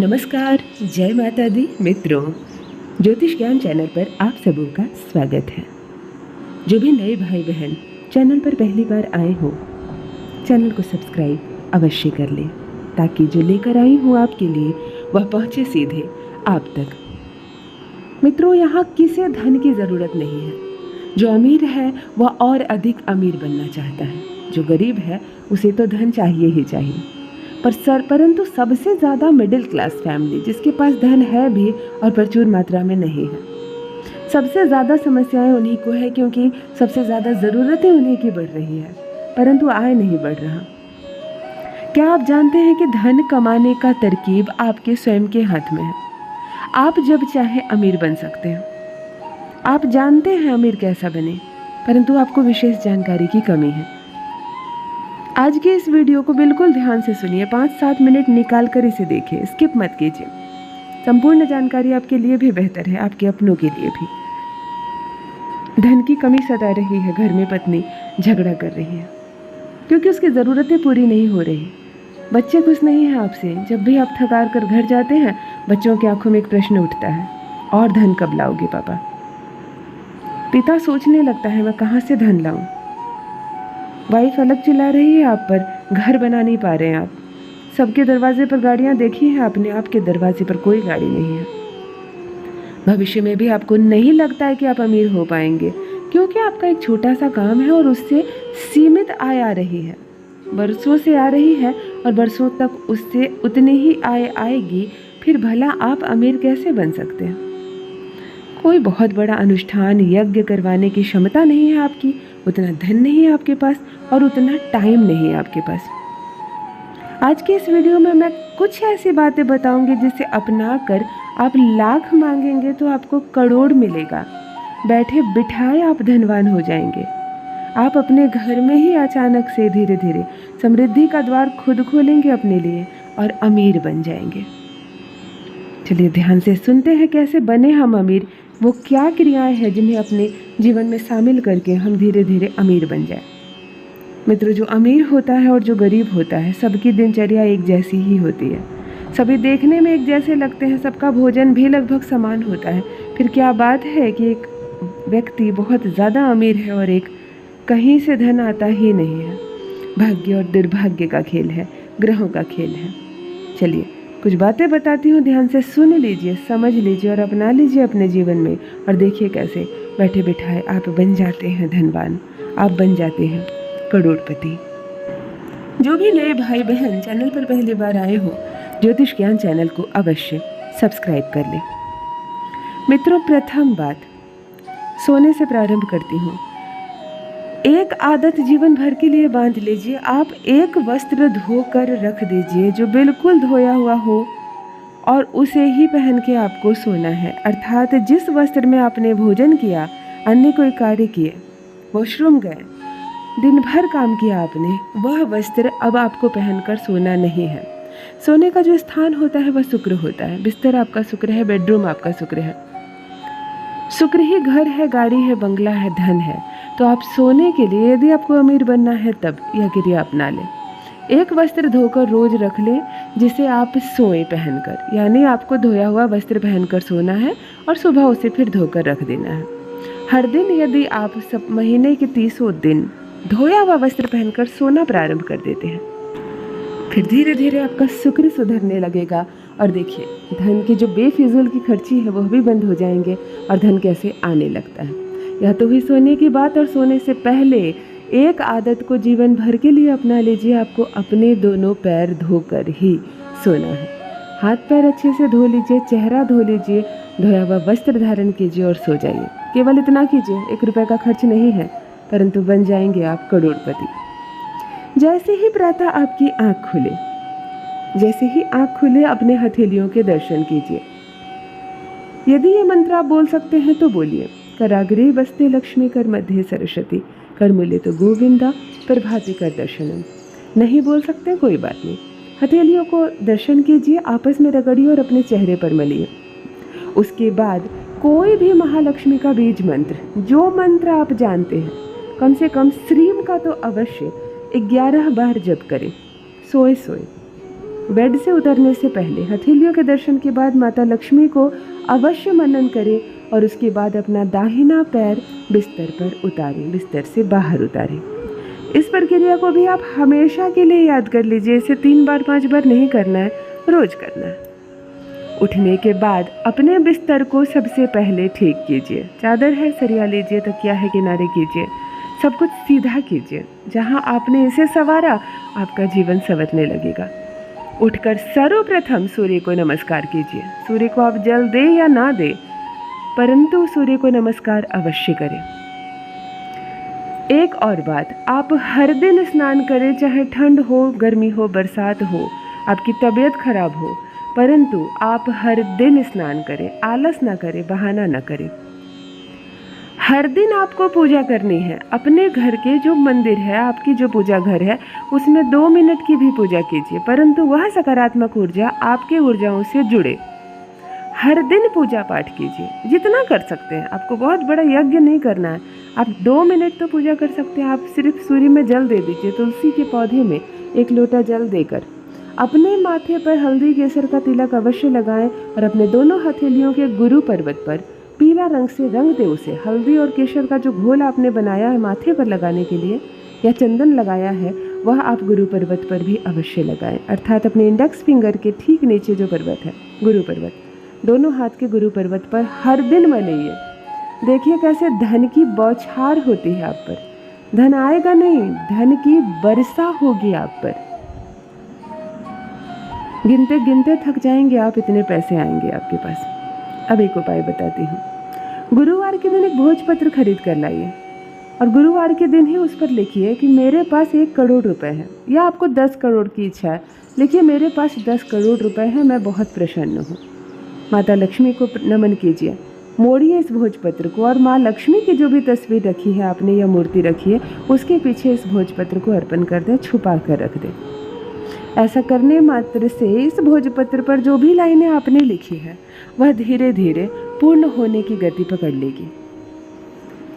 नमस्कार, जय माता दी मित्रों। ज्योतिष ज्ञान चैनल पर आप सबों का स्वागत है। जो भी नए भाई बहन चैनल पर पहली बार आए हो, चैनल को सब्सक्राइब अवश्य कर लें ताकि जो लेकर आई हूँ आपके लिए वह पहुँचे सीधे आप तक। मित्रों, यहाँ किसी धन की ज़रूरत नहीं है। जो अमीर है वह और अधिक अमीर बनना चाहता है, जो गरीब है उसे तो धन चाहिए ही चाहिए। परंतु सबसे ज़्यादा मिडिल क्लास फैमिली जिसके पास धन है भी और प्रचुर मात्रा में नहीं है, सबसे ज़्यादा समस्याएं उन्हीं को है, क्योंकि सबसे ज़्यादा ज़रूरतें उन्हीं की बढ़ रही है परंतु आय नहीं बढ़ रहा। क्या आप जानते हैं कि धन कमाने का तरकीब आपके स्वयं के हाथ में है। आप जब चाहे अमीर बन सकते हैं। आप जानते हैं अमीर कैसा बने, परंतु आपको विशेष जानकारी की कमी है। आज के इस वीडियो को बिल्कुल ध्यान से सुनिए, 5-7 मिनट निकाल कर इसे देखिए, स्किप मत कीजिए। संपूर्ण जानकारी आपके लिए भी बेहतर है, आपके अपनों के लिए भी। धन की कमी सता रही है, घर में पत्नी झगड़ा कर रही है क्योंकि उसकी ज़रूरतें पूरी नहीं हो रही। बच्चे खुश नहीं हैं आपसे। जब भी आप थकार कर घर जाते हैं, बच्चों की आंखों में एक प्रश्न उठता है, और धन कब लाओगे पापा। पिता सोचने लगता है, मैं कहाँ से धन लाऊं। वाइफ अलग चिल्ला रही है आप पर, घर बना नहीं पा रहे हैं आप। सबके दरवाजे पर गाड़ियां देखी हैं आपने, आपके दरवाजे पर कोई गाड़ी नहीं है। भविष्य में भी आपको नहीं लगता है कि आप अमीर हो पाएंगे, क्योंकि आपका एक छोटा सा काम है और उससे सीमित आय आ रही है, बरसों से आ रही है और बरसों तक उससे उतनी ही आय आएगी। फिर भला आप अमीर कैसे बन सकते हैं। कोई बहुत बड़ा अनुष्ठान यज्ञ करवाने की क्षमता नहीं है आपकी, उतना धन नहीं है आपके पास और उतना टाइम नहीं है आपके पास। आज के इस वीडियो में मैं कुछ ऐसी बातें बताऊंगी जिसे अपना कर आप लाख मांगेंगे तो आपको करोड़ मिलेगा। बैठे बिठाए आप धनवान हो जाएंगे। आप अपने घर में ही अचानक से धीरे धीरे समृद्धि का द्वार खुद खोलेंगे अपने लिए और अमीर बन जाएंगे। चलिए ध्यान से सुनते हैं कैसे बने हम अमीर। वो क्या क्रियाएं हैं जिन्हें अपने जीवन में शामिल करके हम धीरे धीरे अमीर बन जाए। मित्रों, जो अमीर होता है और जो गरीब होता है, सबकी दिनचर्या एक जैसी ही होती है। सभी देखने में एक जैसे लगते हैं, सबका भोजन भी लगभग समान होता है। फिर क्या बात है कि एक व्यक्ति बहुत ज़्यादा अमीर है और एक कहीं से धन आता ही नहीं है। भाग्य और दुर्भाग्य का खेल है, ग्रहों का खेल है। चलिए कुछ बातें बताती हूँ, ध्यान से सुन लीजिए, समझ लीजिए और अपना लीजिए अपने जीवन में, और देखिए कैसे बैठे बिठाए आप बन जाते हैं धनवान, आप बन जाते हैं करोड़पति। जो भी नए भाई बहन चैनल पर पहली बार आए हो, ज्योतिष ज्ञान चैनल को अवश्य सब्सक्राइब कर लें। मित्रों, प्रथम बात सोने से प्रारंभ करती हूँ। एक आदत जीवन भर के लिए बांध लीजिए। आप एक वस्त्र धोकर रख दीजिए जो बिल्कुल धोया हुआ हो और उसे ही पहन के आपको सोना है। अर्थात जिस वस्त्र में आपने भोजन किया, अन्य कोई कार्य किए, वॉशरूम गए, दिन भर काम किया आपने, वह वस्त्र अब आपको पहनकर सोना नहीं है। सोने का जो स्थान होता है वह शुक्र होता है। बिस्तर आपका शुक्र है, बेडरूम आपका शुक्र है। शुक्र ही घर है, गाड़ी है, बंगला है, धन है। तो आप सोने के लिए यदि आपको अमीर बनना है तब यह क्रिया अपना लें। एक वस्त्र धोकर रोज रख लें जिसे आप सोएं पहनकर, यानी आपको धोया हुआ वस्त्र पहनकर सोना है और सुबह उसे फिर धोकर रख देना है। हर दिन यदि आप सब महीने के 30 दिन धोया हुआ वस्त्र पहनकर सोना प्रारंभ कर देते हैं, फिर धीरे धीरे आपका शुक्र सुधरने लगेगा और देखिए धन की जो बेफिजूल की खर्ची है वह भी बंद हो जाएंगे और धन कैसे आने लगता है। यह तो हुई सोने की बात। और सोने से पहले एक आदत को जीवन भर के लिए अपना लीजिए। आपको अपने दोनों पैर धोकर ही सोना है। हाथ पैर अच्छे से धो लीजिए, चेहरा धो लीजिए, धोया हुआ वस्त्र धारण कीजिए और सो जाइए। केवल इतना कीजिए, 1 रुपये का खर्च नहीं है, परंतु बन जाएंगे आप करोड़पति। जैसे ही प्रातः आपकी आँख खुले, जैसे ही आँख खुले अपने हथेलियों के दर्शन कीजिए। यदि ये मंत्र आप बोल सकते हैं तो बोलिए। कराग्रे बस्ते लक्ष्मी, कर मध्य सरस्वती, कर मूल्य तो गोविंदा, प्रभाते कर दर्शनम। नहीं बोल सकते कोई बात नहीं, हथेलियों को दर्शन कीजिए, आपस में रगड़िए और अपने चेहरे पर मलिए। उसके बाद कोई भी महालक्ष्मी का बीज मंत्र, जो मंत्र आप जानते हैं, कम से कम श्रीम का तो अवश्य 11 बार जप करें सोए सोए। बेड से उतरने से पहले हथेलियों के दर्शन के बाद माता लक्ष्मी को अवश्य मनन करें और उसके बाद अपना दाहिना पैर बिस्तर पर उतारें, बिस्तर से बाहर उतारें। इस प्रक्रिया को भी आप हमेशा के लिए याद कर लीजिए। इसे 3 बार 5 बार नहीं करना है, रोज करना है। उठने के बाद अपने बिस्तर को सबसे पहले ठीक कीजिए। चादर है सरिया लीजिए, तकिया है किनारे कीजिए, सब कुछ सीधा कीजिए। जहाँ आपने इसे संवारा आपका जीवन संवरने लगेगा। उठकर सर्वप्रथम सूर्य को नमस्कार कीजिए। सूर्य को आप जल दे या ना दे, परंतु सूर्य को नमस्कार अवश्य करें। एक और बात, आप हर दिन स्नान करें, चाहे ठंड हो, गर्मी हो, बरसात हो, आपकी तबीयत खराब हो, परंतु आप हर दिन स्नान करें। आलस ना करें, बहाना ना करें। हर दिन आपको पूजा करनी है। अपने घर के जो मंदिर है, आपकी जो पूजा घर है, उसमें 2 मिनट की भी पूजा कीजिए, परंतु वह सकारात्मक ऊर्जा आपके ऊर्जाओं से जुड़े। हर दिन पूजा पाठ कीजिए, जितना कर सकते हैं। आपको बहुत बड़ा यज्ञ नहीं करना है, आप 2 मिनट तो पूजा कर सकते हैं। आप सिर्फ सूर्य में जल दे दीजिए, तुलसी के पौधे में 1 लोटा जल देकर। अपने माथे पर हल्दी केसर का तिलक अवश्य लगाएं और अपने दोनों हथेलियों के गुरु पर्वत पर पीला रंग से रंग दे उसे। हल्दी और केसर का जो घोल आपने बनाया है माथे पर लगाने के लिए या चंदन लगाया है, वह आप गुरु पर्वत पर भी अवश्य लगाएं। अर्थात अपने इंडेक्स फिंगर के ठीक नीचे जो पर्वत है, गुरु पर्वत, दोनों हाथ के गुरु पर्वत पर हर दिन मनाइए। देखिए कैसे धन की बौछार होती है आप पर। धन आएगा नहीं, धन की वर्षा होगी आप पर। गिनते गिनते थक जाएंगे आप, इतने पैसे आएंगे आपके पास। अब एक उपाय बताती हूँ। गुरुवार के दिन एक भोजपत्र खरीद कर लाइए और गुरुवार के दिन ही उस पर लिखिए कि मेरे पास 1 करोड़ रुपए है, या आपको 10 करोड़ की इच्छा है, लिखिए मेरे पास 10 करोड़ रुपए है, मैं बहुत प्रसन्न हूँ। माता लक्ष्मी को नमन कीजिए। मोड़िए इस भोजपत्र को और माँ लक्ष्मी की जो भी तस्वीर रखी है आपने या मूर्ति रखी है, उसके पीछे इस भोजपत्र को अर्पण कर दें, छुपा कर रख दें। ऐसा करने मात्र से इस भोजपत्र पर जो भी लाइनें आपने लिखी है वह धीरे धीरे पूर्ण होने की गति पकड़ लेगी।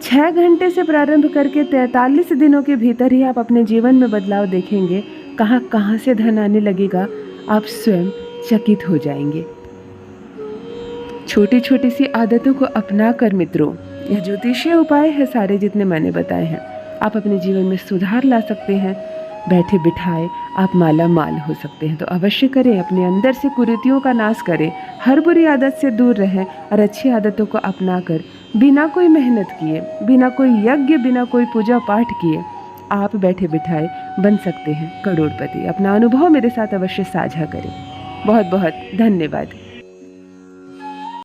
6 घंटे से प्रारंभ करके 43 दिनों के भीतर ही आप अपने जीवन में बदलाव देखेंगे। कहाँ कहाँ से धन आने लगेगा, आप स्वयं चकित हो जाएंगे। छोटी छोटी सी आदतों को अपना कर मित्रों, यह ज्योतिषीय उपाय है सारे जितने मैंने बताए हैं, आप अपने जीवन में सुधार ला सकते हैं। बैठे बिठाए आप माला माल हो सकते हैं, तो अवश्य करें। अपने अंदर से कुरीतियों का नाश करें, हर बुरी आदत से दूर रहें और अच्छी आदतों को अपना कर बिना कोई मेहनत किए, बिना कोई यज्ञ, बिना कोई पूजा पाठ किए आप बैठे बिठाए बन सकते हैं करोड़पति। अपना अनुभव मेरे साथ अवश्य साझा करें। बहुत बहुत धन्यवाद।